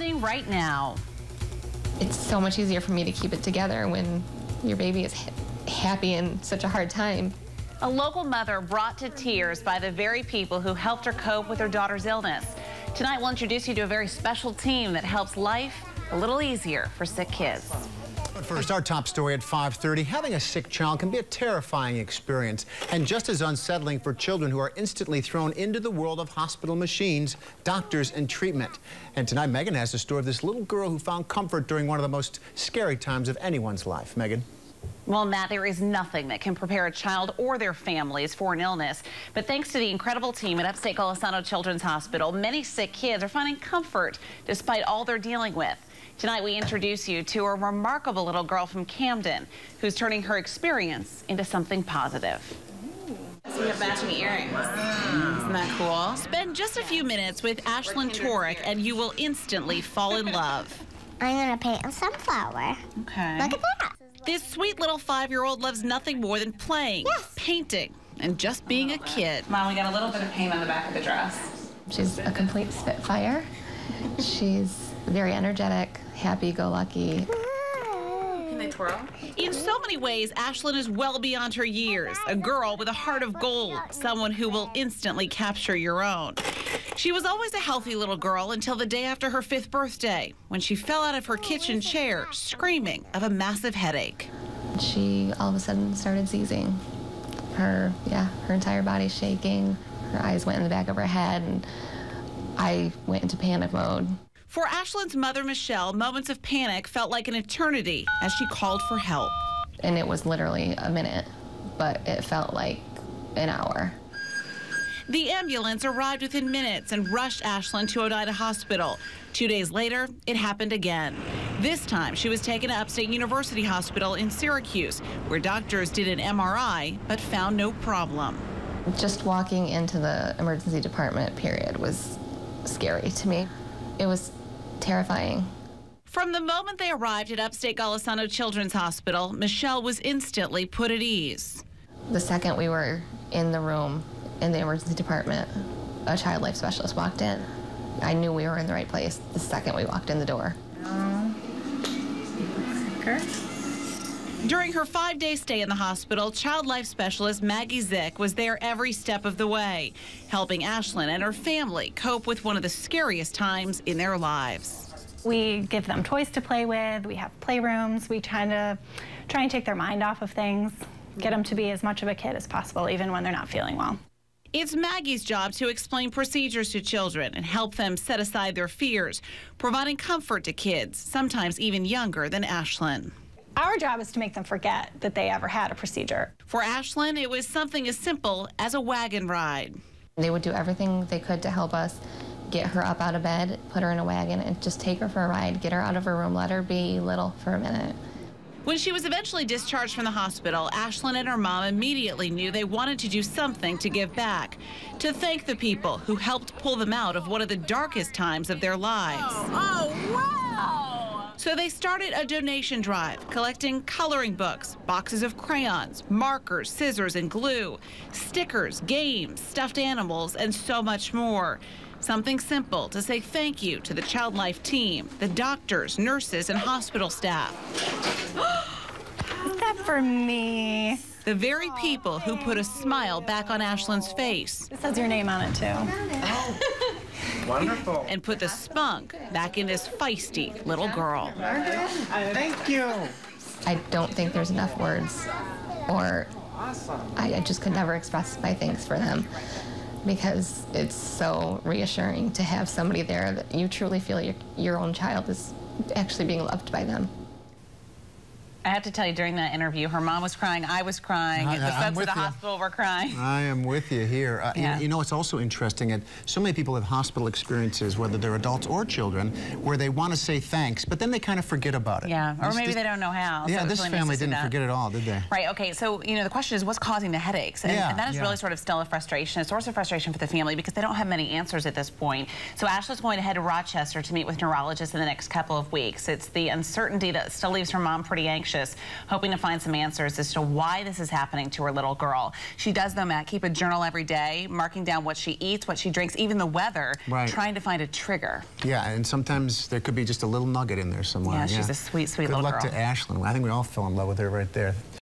happening right now. It's so much easier for me to keep it together when your baby is happy in such a hard time. A local mother brought to tears by the very people who helped her cope with her daughter's illness. Tonight, we'll introduce you to a very special team that helps life a little easier for sick kids. But first, our top story at 5:30. Having a sick child can be a terrifying experience and just as unsettling for children who are instantly thrown into the world of hospital machines, doctors, and treatment. And tonight, Megan has the story of this little girl who found comfort during one of the most scary times of anyone's life. Megan. Well, Matt, there is nothing that can prepare a child or their families for an illness. But thanks to the incredible team at Upstate Golisano Children's Hospital, many sick kids are finding comfort despite all they're dealing with. Tonight, we introduce you to a remarkable little girl from Camden who's turning her experience into something positive. So we have matching earrings. Isn't that cool? Spend just a few minutes with Ashlyn Torek and you will instantly fall in love. I'm going to paint a sunflower. Okay. Look at that. This sweet little 5-year-old loves nothing more than playing, painting, and just being a kid. Mom, we got a little bit of paint on the back of the dress. She's a complete spitfire. She's very energetic, happy-go-lucky. Can they twirl? In so many ways, Ashlyn is well beyond her years. A girl with a heart of gold, someone who will instantly capture your own. She was always a healthy little girl until the day after her 5th birthday, when she fell out of her kitchen chair, screaming of a massive headache. She all of a sudden started seizing. Her entire body shaking. Her eyes went in the back of her head, and I went into panic mode. For Ashlyn's mother, Michelle, moments of panic felt like an eternity as she called for help. And it was literally a minute, but it felt like an hour. The ambulance arrived within minutes and rushed Ashlyn to Oneida Hospital. 2 days later, it happened again. This time, she was taken to Upstate University Hospital in Syracuse, where doctors did an MRI but found no problem. Just walking into the emergency department period was scary to me. It was terrifying. From the moment they arrived at Upstate Golisano Children's Hospital, Michelle was instantly put at ease. The second we were in the room in the emergency department, a child life specialist walked in. I knew we were in the right place the second we walked in the door. During her 5-day stay in the hospital, child life specialist Maggie Zick was there every step of the way, helping Ashlyn and her family cope with one of the scariest times in their lives. We give them toys to play with, we have playrooms, we try and take their mind off of things, get them to be as much of a kid as possible, even when they're not feeling well. It's Maggie's job to explain procedures to children and help them set aside their fears, providing comfort to kids, sometimes even younger than Ashlyn. Our job is to make them forget that they ever had a procedure. For Ashlyn, it was something as simple as a wagon ride. They would do everything they could to help us get her up out of bed, put her in a wagon, and just take her for a ride, get her out of her room, let her be little for a minute. When she was eventually discharged from the hospital, Ashlyn and her mom immediately knew they wanted to do something to give back, to thank the people who helped pull them out of one of the darkest times of their lives. Oh, wow! So they started a donation drive, collecting coloring books, boxes of crayons, markers, scissors, and glue, stickers, games, stuffed animals, and so much more. Something simple to say thank you to the Child Life team, the doctors, nurses, and hospital staff. Is that for me? The very people who put a smile back on Ashlyn's face. This has your name on it, too. Oh, wonderful. And put the spunk back in this feisty little girl. Thank you. I don't think there's enough words, or I just could never express my thanks for them, because it's so reassuring to have somebody there that you truly feel your own child is actually being loved by them. I have to tell you, during that interview, her mom was crying, I was crying, the folks at the hospital were crying. I am with you here. You know, it's also interesting that so many people have hospital experiences, whether they're adults or children, where they want to say thanks, but then they kind of forget about it. Yeah, or maybe they don't know how. Yeah, so this really family didn't forget it all, did they? Right, okay, so, you know, the question is what's causing the headaches? And, and that is really sort of still a frustration, a source of frustration for the family, because they don't have many answers at this point. So Ashlyn's going to head to Rochester to meet with neurologists in the next couple of weeks. It's the uncertainty that still leaves her mom pretty anxious. anxious, hoping to find some answers as to why this is happening to her little girl. She does, though, Matt, keep a journal every day, marking down what she eats, what she drinks, even the weather, trying to find a trigger. Yeah, and sometimes there could be just a little nugget in there somewhere. Yeah, she's a sweet, sweet little girl. Good luck to Ashlyn. I think we all fell in love with her right there.